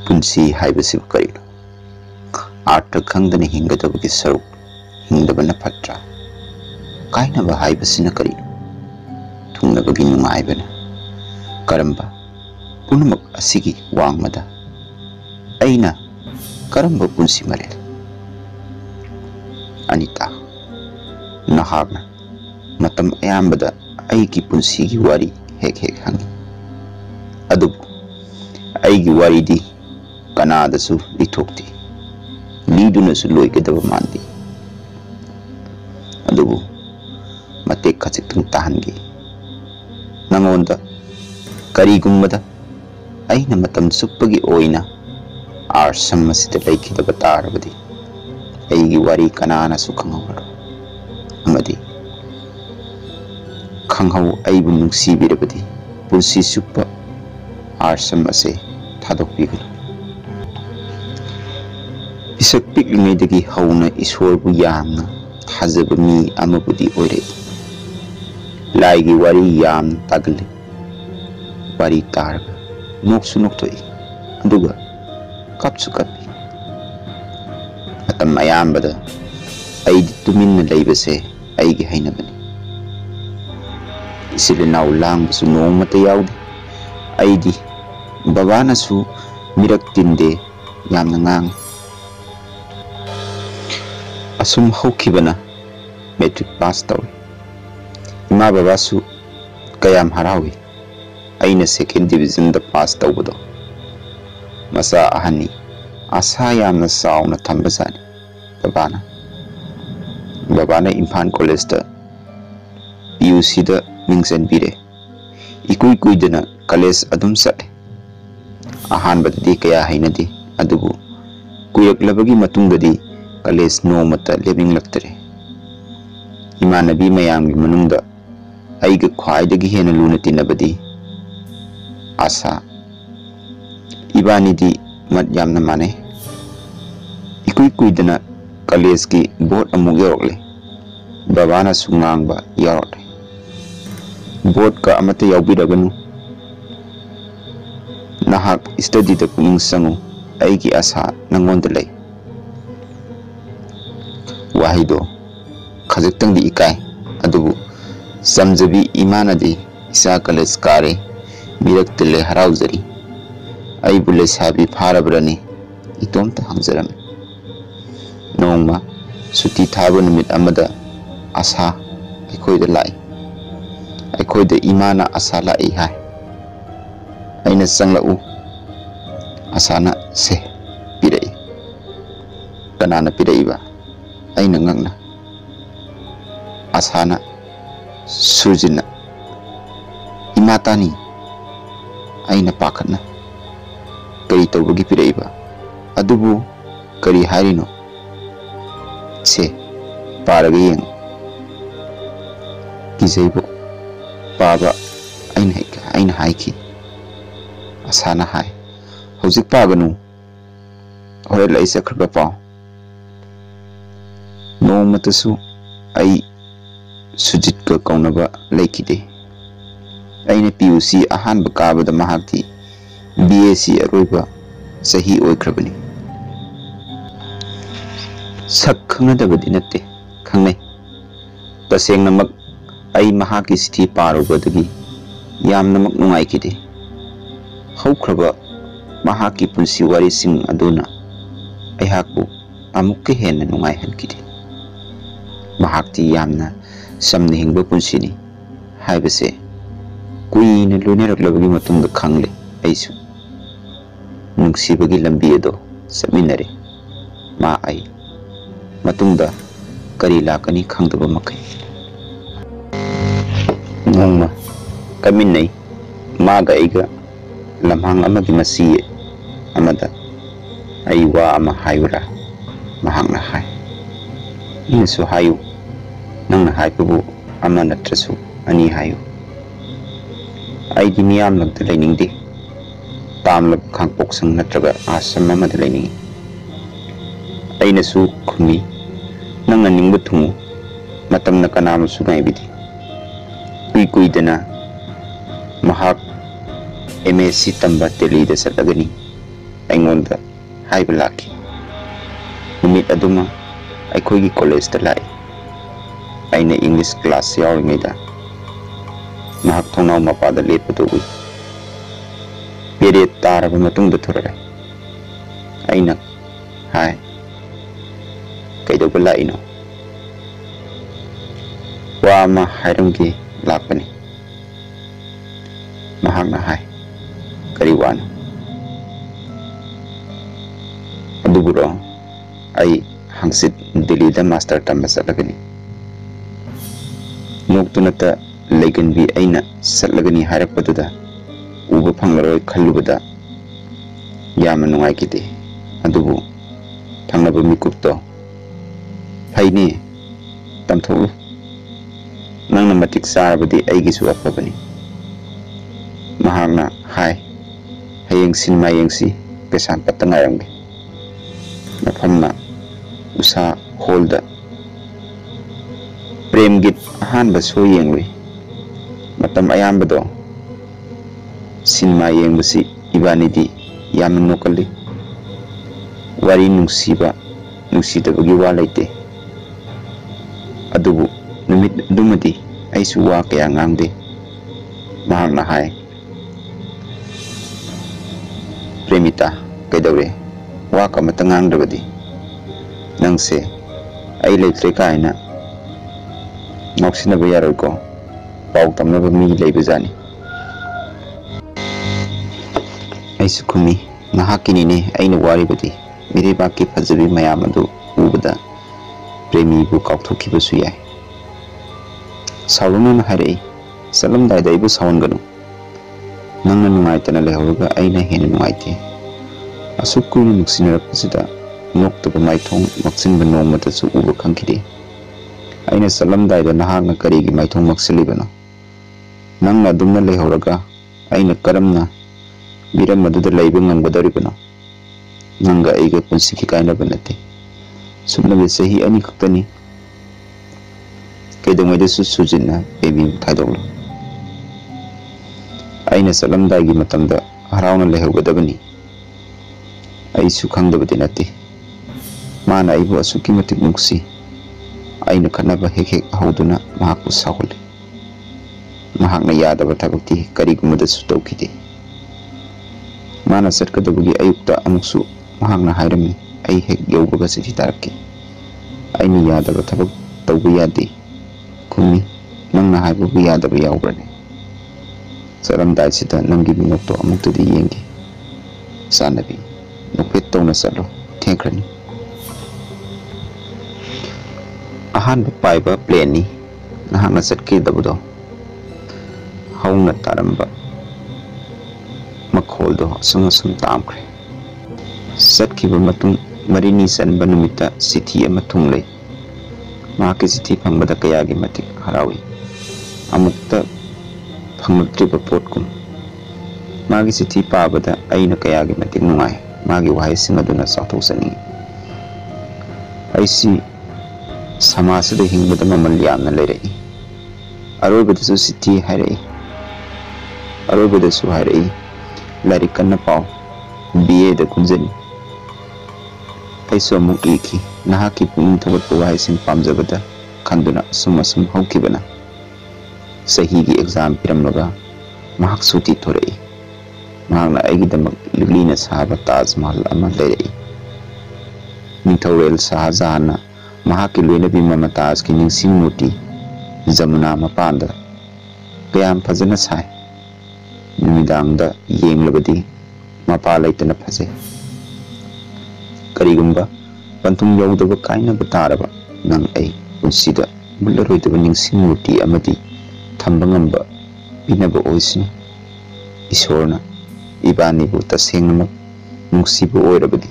punsi haibasi karino arta khangdana hingadabagi saruk hingdabana patra kaina ba haibasina karino thungnabagi nungaibana karamba punamak asigi wangmada aina karamba punsi marel anita nahagna matam ayambada aigi punsigi wari hek hangi adubu aigi wari di kanada su litokti liduna su loigadaba mandi adubu matek khachitung tahangi nangonda karigummada aina matam suppagi oina arsam masida laikidaba tarabadi aigi wari kanana su khangawaro amadi khanghaw aibu nungsibirabadi pulsi suppa arsam ase thadokpiganu pisak piklingaidagi hauna isorbu yamna thajaba mi amabudi oire laigi wari yam tagle wari targa noksu noktoi aduga kapsu kapi matam ayambada aidi tuminna leibase aigi hainabani isilinaw langbasu nongmata yawde aidi babana su mirak tinde yamna ngang asum haukibana metric pass tawi ima baba su kayam harawi aina second division da pass tawbado masa ahani asa yamna sauna thambasani babana Imphal College da PUC da mingsan bire ikui kuidana college adum sate ahan badadi kaya hainadi adubu kuyak labagi matungdadi college no mata lebing laktare imanabi mayamgi manungda aiga khwaidagi hena luna tinabadi asa ibani di mat yamna mane ikui kuidana college ki board amuk yorokle babana sungangba yorokle board ka amata yawbiraganu nahak study da puning sangu aigi asa nangonda lay wahido khajiktang di ikai adubu samjabi imanadi isa college kare miraktele harauzari aibule sabi pharabrani itomta hangjaram nongma suti thaba numit amada asa aikhoida lai aikhoida imana asa lai hai aina sanglau asana se pirai kanana pirai ba aina ngangna asana surjina imatani aina pakatna kari tawbagi pirai ba adubu kari harino se paraga yeng kizaibo baba aina haiki asana hai hojik paganu hore lai sakhraga paw nongmatasu ai sujit ka kaunaba laikide aina PUC ahanba kabada mahakti BAC aroiba sahi oikrabani sak khangadabadi natte khangnai tasengnamak ai mahaki sithi parubadagi yamnamak nungaikide haukraba mahaki punsi wari sing aduna aihaku amukke henna nungai hankide mahakti yamna samna hingba punsini haibase kuina loineraklabagi matungda khangle aisu nungsibagi lambi ado saminare ma ai matungda kari lakani khangdaba makai nongma kaminai maga aiga lamhang amagi masi amada aiwa ama hayura mahangna hai inasu hayu nangna haipubu ama natrasu ani hayu aigi miyam lagda lainingdi tamlab khangpoksang natraga asam amada lainingi ainasu khumi nangna ningba thumu matamna kanama su ngaibidi kuidana mahak MSc tamba Delhi da salagani aingonda haiba laki. Numit aduma aikoigi college da lai. Aina English class yawringaida mahak thongnau mapada lepadu ui. Period taraba matungda thurare. Aina hai kaidoba laino. Wa ma hairamgi lakpani. Mahakna hai kari wano. Aduburo ai hangsit Delhi da master tamba satlagani. Noktunata leiganbi aina satlagani harakpaduda uba phanglaroi khallubada yama nungaikide. Adubu thangnaba mikupto phaine tamtholu nangna matik sarabadi aigisu afabani. Mahakna hai hayeng sinma yengsi pesan patangayamge. Mafamna usa holda prem git ahanba so yenglui. Matam ayambado sinma yengbasi ibanidi yamna nokali. Wari nungsiba nungsidabagi wa laite. Adubu numit dumadi aisu wa kaya ngangde. Mahakna hai Premita kaidawre wa ka matangang dabadi nangse ai leitre kaina ngoksinaba yaroi ko pau tamnaba mi leibajani. Aisu kumi ngahakini ne aina waribadi miribaki fajabi mayam adu ubada premi bu kauthokibasu yai. Sauluna harai salam dai dai bu saunganu. Nangna nungaitana lehorga aina hena nungaite. Asuk kuina nuksinarapasida noktaba maithong maksinba nongmatasu uba khangkide. Aina salamdaida nahakna karigi maithong maksilibano. Nangna adumna lehorga aina karamna biram aduda leiba ngamgadoribano. Nanga aiga punsiki kainaba nate. Sumnabe sahi ani khaktani. Kaidongaidasu sujinna baby thaidoglo. Aina salamdaigi matamda harauna lehogadabani. Aisu khangdabadi nate. Mana aibu asuki matik nungsi. Aina khanaba hek hauduna mahakku sahole. Mahakna yadaba thabakti karigumadasu tawkide. Mana satkadabagi ayukta amuksu mahakna hairami ai hek yawbaga siti tarakki. Aina yadaba thabak tawba yade. Kumi nangna haibabu yadaba yawbrane. Salamdai sida nangi binokto amuktudi yengi. Sanabi nukpet tawna salo thenkrani. Ahanba paiba plane ni nahakna satkidabado hauna taramba makholdo asum tamkre. Satkiba matung marini sanba numita sithi ama thunglei. Mahaki sithi phangbada kayagi matik harawi. Amukta phanglatriba potkum. Magi sithi pabada aina kayagi matik nungai. Magi wahaising aduna sathoksaningi. Aisi samasada hingbada mamal yamna leirai. Aroibadasu sithi hairai. Aroibadasu hairai. Larik kanna pau BA da kunjani. Aisu amuk iki nahaki puning thagatpa wahaising pamjabada khanduna sum haukibana. Sahigi exam piramlaga mahak suti thorai. Mahakna aigidamak liglina sahaba Taj Mahal ama leirai. Ningthaurel Shah Jahanna mahaki loinabi Mumtaz ki ningsing murti Jamuna mapanda kayam fajana sai. Numidangda yenglabadi mapa laitana phase. Karigumba panthum yaudaba kainaba taraba nang ai punsida mullaroidaba ningsing murti amadi thamba ngamba pinaba oisinu. Isorna ibanibu tasengnamak nungsibu oirabadi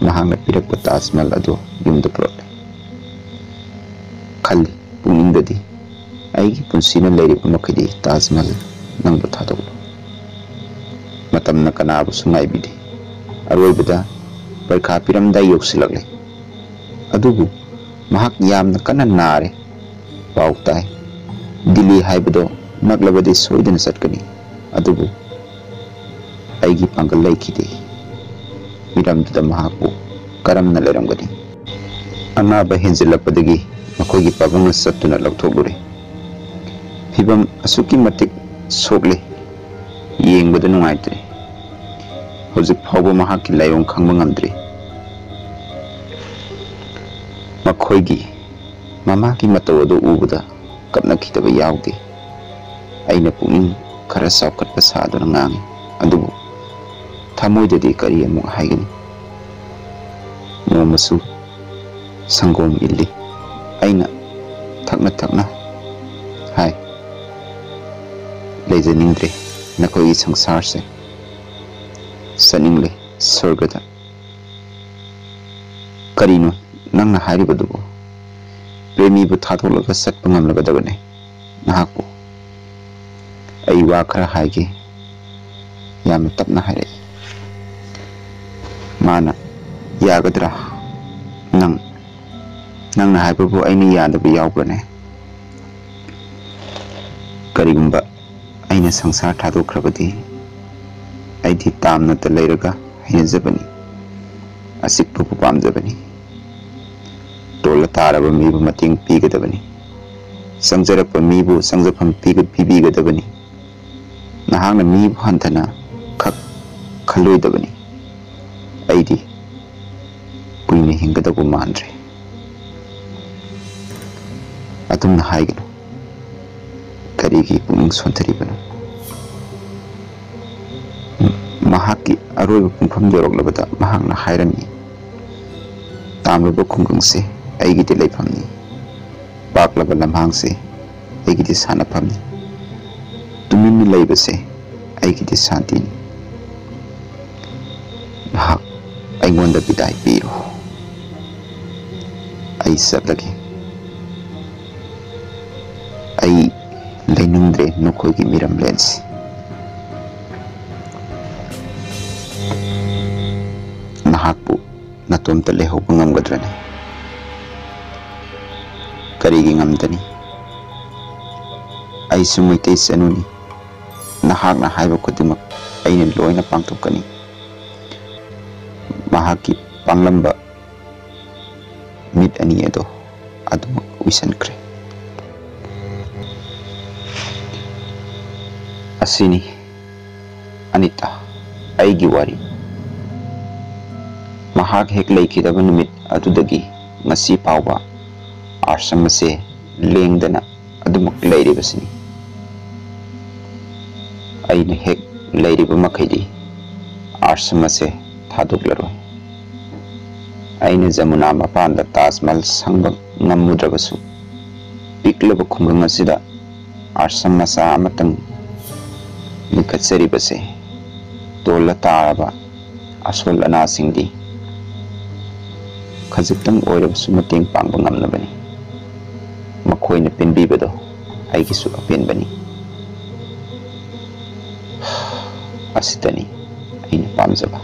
mahakna pirakpa Taj Mahal adu yumda purole. Khalli puningdadi aigi punsina leiriba makhidi Taj Mahal nangba thadoglo. Matamna kanabu sungaibidi. Aroibada parkha piramda yoksilagle. Adubu mahak yamna kana nare. Pautai Delhi haibado naglabadi soidana satkani. Adubu aigi pangal laikide. ꯃꯤꯔꯝꯗꯨꯗ ꯃꯍꯥꯛꯄꯨ ꯀꯔꯝꯅ ꯂꯩꯔꯝꯒꯅꯤ? ꯑꯅꯥꯕ ꯍꯦꯟꯖꯤꯜꯂꯛꯄꯗꯒꯤ ꯃꯈꯣꯏꯒꯤ ꯄꯥꯕꯨꯡꯅ ꯆꯠꯇꯨꯅ ꯂꯧꯊꯣꯛꯂꯨꯔꯦ꯫ ꯐꯤꯚꯝ ꯑꯁꯨꯛꯀꯤ ꯃꯇꯤꯛ ꯁꯣꯛꯂꯦ, ꯌꯦꯡꯕꯗ ꯅꯨꯡꯉꯥꯏꯇ꯭ꯔꯦ꯫ ꯍꯧꯖꯤꯛ ꯐꯥꯎꯕ ꯃꯍꯥꯛꯀꯤ ꯂꯥꯏꯑꯣꯡ ꯈꯪꯕ ꯉꯝꯗ꯭ꯔꯤ꯫ ꯃꯈꯣꯏꯒꯤ ꯃꯃꯥꯒꯤ ꯃꯇꯧ ꯑꯗꯨ ꯎꯕꯗ ꯀꯞꯅꯈꯤꯗꯕ ꯌꯥꯎꯗꯦ꯫ ꯑꯩꯅ ꯄꯨꯛꯅꯤꯡ ꯈꯔ ꯆꯥꯎꯈꯠꯄ ꯁꯥꯗꯨꯅ ꯉꯥꯡꯉꯤ, ꯑꯗꯨꯕꯨ ꯊꯃꯣꯏꯗꯗꯤ ꯀꯔꯤ ꯑꯃꯨꯛ ꯍꯥꯏꯒꯅꯤ? ꯅꯣꯡꯃꯁꯨ ꯁꯪꯒꯣꯝ ꯏꯜꯂꯤ꯫ ꯑꯩꯅ ꯊꯛꯅ ꯊꯛꯅ ꯍꯥꯏ, ꯂꯩꯖꯅꯤꯡꯗ꯭ꯔꯦ ꯅꯈꯣꯏꯒꯤ ꯁꯪꯁꯥꯔꯁꯦ, ꯆꯠꯅꯤꯡꯂꯦ ꯁ꯭ꯋꯔꯒꯗ꯫ ꯀꯔꯤꯅꯣ ꯅꯪꯅ ꯍꯥꯏꯔꯤꯕꯗꯨꯕꯨ? ꯄ꯭ꯔꯦꯃꯤꯕꯨ ꯊꯥꯗꯣꯛꯂꯒ ꯆꯠꯄ ꯉꯝꯂꯒꯗꯕꯅꯦ ꯅꯍꯥꯛꯄꯨ? ꯑꯩ ꯋꯥ ꯈꯔ ꯍꯥꯏꯒꯦ, ꯌꯥꯝꯅ ꯇꯞꯅ ꯍꯥꯏꯔꯛꯏ꯫ ꯃꯥꯅ, ꯌꯥꯒꯗ꯭ꯔꯥ? ꯅꯪꯅ ꯍꯥꯏꯕꯕꯨ ꯑꯩꯅ ꯌꯥꯗꯕ ꯌꯥꯎꯕ꯭ꯔꯅꯦ? ꯀꯔꯤꯒꯨꯝꯕ ꯑꯩꯅ ꯁꯪꯁꯥꯔ ꯊꯥꯗꯣꯛꯈ꯭ꯔꯕꯗꯤ ꯑꯩꯗꯤ ꯇꯥꯝꯅꯇ ꯂꯩꯔꯒ ꯍꯩꯅꯖꯕꯅꯤ, ꯑꯆꯤꯛꯄꯕꯨ ꯄꯥꯝꯖꯕꯅꯤ꯫ ꯇꯣꯜꯂ ꯇꯥꯔꯕ ꯃꯤꯕꯨ ꯃꯇꯦꯡ ꯄꯤꯒꯗꯕꯅꯤ, ꯆꯪꯖꯔꯛꯄ ꯃꯤꯕꯨ ꯆꯪꯖꯐꯝ ꯄꯤꯕꯤꯒꯗꯕꯅꯤ꯫ ꯅꯍꯥꯛꯅ ꯃꯤꯕꯨ ꯍꯟꯊꯅ ꯈꯛ ꯈꯜꯂꯣꯏꯗꯕꯅꯤ꯫ ꯑꯩꯗꯤ ꯀꯨꯏꯅ ꯍꯤꯡꯒꯗꯧꯕ ꯃꯥꯟꯗ꯭ꯔꯦ꯫ ꯑꯗꯨꯝꯅ ꯍꯥꯏꯒꯅꯨ꯫ ꯀꯔꯤꯒꯤ ꯄꯨꯛꯅꯤꯡ ꯁꯣꯟꯊꯔꯤꯕꯅꯣ? ꯃꯍꯥꯛꯀꯤ ꯑꯔꯣꯏꯕ ꯄꯨꯡꯐꯝ ꯌꯧꯔꯛꯂꯕꯗ ꯃꯍꯥꯛꯅ ꯍꯥꯏꯔꯝꯃꯤ, ꯇꯥꯝꯂꯕ ꯈꯨꯡꯒꯪꯁꯦ ꯑꯩꯒꯤꯗꯤ ꯂꯩꯐꯝꯅꯤ, ꯄꯥꯛꯂꯕ ꯂꯝꯍꯥꯡꯁꯦ ꯑꯩꯒꯤꯗꯤ ꯁꯥꯟꯅꯐꯝꯅꯤ, ꯇꯨꯃꯤꯟꯅ ꯂꯩꯕꯁꯦ ꯑꯩꯒꯤꯗꯤ ꯁꯥꯟꯇꯤꯅꯤ꯫ ꯅꯍꯥꯛ ꯑꯩꯉꯣꯟꯗ ꯕꯤꯗꯥꯏ ꯄꯤꯔꯣ, ꯑꯩ ꯆꯠꯂꯒꯦ꯫ ꯑꯩ ꯂꯩꯅꯤꯡꯗ꯭ꯔꯦ ꯅꯈꯣꯏꯒꯤ ꯃꯤꯔꯝꯂꯦꯟꯁꯤ꯫ ꯅꯍꯥꯛꯄꯨ ꯅꯇꯣꯝꯇ ꯂꯩꯍꯧꯕ ꯉꯝꯒꯗ꯭ꯔꯅꯤ? ꯀꯔꯤꯒꯤ ꯉꯝꯗꯅꯤ? ꯑꯩꯁꯨ ꯃꯩꯇꯩ ꯆꯅꯨꯅꯤ꯫ ꯅꯍꯥꯛꯅ ꯍꯥꯏꯕ ꯈꯨꯗꯤꯡꯃꯛ ꯑꯩꯅ ꯂꯣꯏꯅ ꯄꯥꯡꯊꯣꯛꯀꯅꯤ꯫ ꯃꯍꯥꯛꯀꯤ ꯄꯥꯡꯂꯝꯕ ꯃꯤꯠ ꯑꯅꯤ ꯑꯗꯣ ꯑꯗꯨꯃꯛ ꯎꯏꯁꯟꯈ꯭ꯔꯦ꯫ ꯑꯁꯤꯅꯤ ꯑꯅꯤꯇꯥ, ꯑꯩꯒꯤ ꯋꯥꯔꯤ꯫ ꯃꯍꯥꯛ ꯍꯦꯛ ꯂꯩꯈꯤꯗꯕ ꯅꯨꯃꯤꯠ ꯑꯗꯨꯗꯒꯤ ꯉꯁꯤ ꯐꯥꯎꯕ ꯑꯥꯁ꯭ꯔꯝ ꯑꯁꯤ ꯂꯦꯡꯗꯅ ꯑꯗꯨꯃꯛ ꯂꯩꯔꯤꯕꯁꯤꯅꯤ꯫ ꯑꯩꯅ ꯍꯦꯛ ꯂꯩꯔꯤꯕ ꯃꯈꯩꯗꯤ ꯑꯥꯁ꯭ꯔꯝ ꯑꯁꯤ ꯊꯥꯗꯣꯛꯂꯔꯣꯏ꯫ ꯑꯩꯅ ꯖꯃꯨꯅꯥ ꯃꯄꯥꯟꯗ ꯇꯥꯖ ꯃꯍꯜ ꯁꯪꯕ ꯉꯝꯃꯨꯗ꯭ꯔꯕꯁꯨ ꯄꯤꯛꯂꯕ ꯈꯨꯡꯒꯪ ꯑꯁꯤꯗ ꯑꯥꯁ꯭ꯔꯝ ꯃꯆꯥ ꯑꯃꯇꯪ ꯂꯤꯡꯈꯠꯆꯔꯤꯕꯁꯦ ꯇꯣꯜꯂ ꯇꯥꯔꯕ ꯑꯁꯣꯜ ꯑꯅꯥꯁꯤꯡꯗꯤ ꯈꯖꯤꯛꯇꯪ ꯑꯣꯏꯔꯕꯁꯨ ꯃꯇꯦꯡ ꯄꯥꯡꯕ ꯉꯝꯅꯕꯅꯤ꯫ ꯃꯈꯣꯏꯅ ꯄꯦꯟꯕꯤꯕꯗꯣ ꯑꯩꯒꯤꯁꯨ ꯑꯄꯦꯟꯕꯅꯤ꯫ ꯑꯁꯤꯇꯅꯤ ꯑꯩꯅ ꯄꯥꯝꯖꯕ꯫